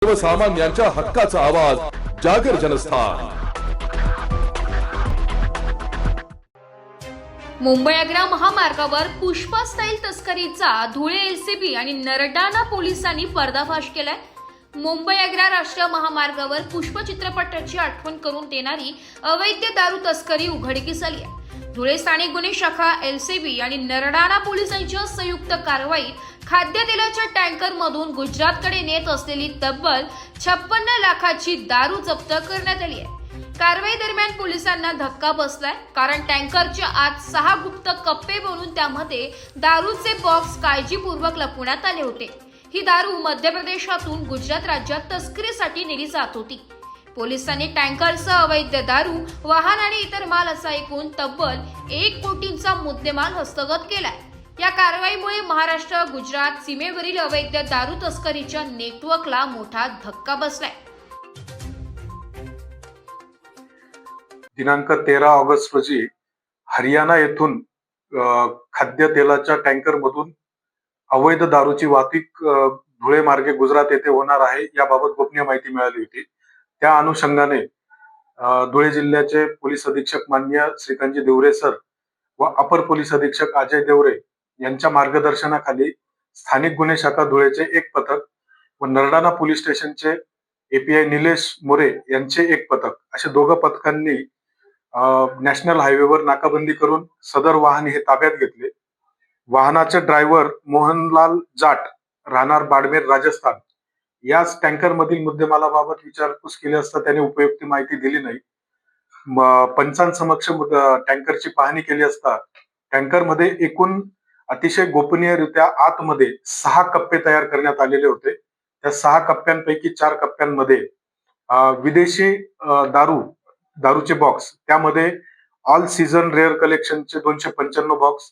सर्वसामान्यांच्या हक्काचा आवाज जागर जनस्थान। मुंबई आग्रा महामार्गावर पुष्पा स्टाईल तस्करीचा धुळे एलसीबी आणि नरडाणा पोलिसांनी पर्दाफाश केलाय। मुंबई आग्रा राष्ट्रीय महामार्गावर पुष्प चित्रपटाची आठवण करून देणारी अवैध दारू तस्करी उघडकीस आली आहे। धुळे स्थानिक गुन्हे शाखा एलसीबी आणि नरडाणा पोलिसांच्या संयुक्त कारवाईत खाद्यतेलाच्या टँकर मधून गुजरातकडे नेत असलेली तब्बल 56 लाखाची दारू जप्त करण्यात आली आहे। कारवाई दरम्यान पोलिसांना धक्का बसलाय, कारण टँकरच्या आत 6 गुप्त कप्पे बनवून त्यामध्ये दारूचे बॉक्स काळजीपूर्वक लपवण्यात आले होते। ही दारू मध्य प्रदेशातून गुजरात राज्यात तस्करीसाठी नेली जात होती। पोलिसांनी टँकरसह अवैध दारू, वाहन आणि इतर माल असा एकूण तब्बल 1 कोटींचा मुद्देमाल हस्तगत केलाय। या कारवाईमुळे महाराष्ट्र गुजरात सीमेवरील अवैध दारू तस्करीच्या नेटवर्कला मोठा धक्का बसलाय। दिनांक 13 ऑगस्ट रोजी हरियाणा येथून खाद्यतेलाच्या टँकर मधून अवैध दारूची वाहतूक धुळे मार्गे गुजरात येथे होणार आहे याबाबत गोपनीय माहिती मिळाली होती। त्या अनुषंगाने धुळे जिल्ह्याचे पोलीस अधीक्षक माननीय श्रीकांतजी देवरे सर व अपर पोलीस अधीक्षक अजय देवरे यांच्या मार्गदर्शनाखाली स्थानिक गुन्हे शाखा धुळेचे एक पथक व नरडाणा पोलीस स्टेशनचे एपीआय निलेश मोरे यांचे एक पथक असे दोघं पथकांनी नॅशनल हायवेवर नाकाबंदी करून सदर वाहन हे ताब्यात घेतले। वाहनाचे ड्रायव्हर मोहनलाल जाट राहणार बाडमेर राजस्थान याच टँकर मधील मुद्देमालाबाबत विचारपूस केली असता त्याने उपयुक्त माहिती दिली नाही। पंचांसमक्ष टँकरची पाहणी केली असता टँकर मध्ये एकूण अतिशय गोपनीयरित्या आतमध्ये 6 कप्पे तयार करण्यात आलेले होते। त्या 6 कप्प्यांपैकी 4 कप्प्यांमध्ये विदेशी दारूचे बॉक्स, त्यामध्ये ऑल सीझन रेअर कलेक्शनचे 295 box,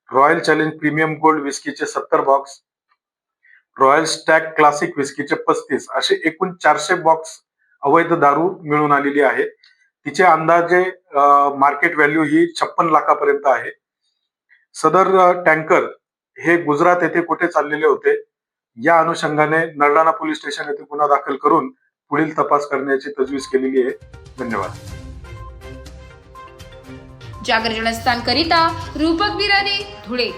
Royal Challenge Premium Gold विस्कीचे 70 बॉक्स, रॉयल स्टॅग क्लासिक विस्कीचे 35 असे एकूण 400 बॉक्स अवैध दारू मिळून आलेली आहे। तिचे अंदाजे मार्केट व्हॅल्यू ही 56 लाखापर्यंत आहे। सदर टँकर हे गुजरात येथे कुठे चाललेले होते या अनुषंगाने नरडाणा पोलीस स्टेशन येथे गुन्हा दाखल करून पुढील तपास करण्याची तजवीज केलेली आहे। धन्यवाद। जागर जनस्थान करिता रूपक बिरारे, धुळे।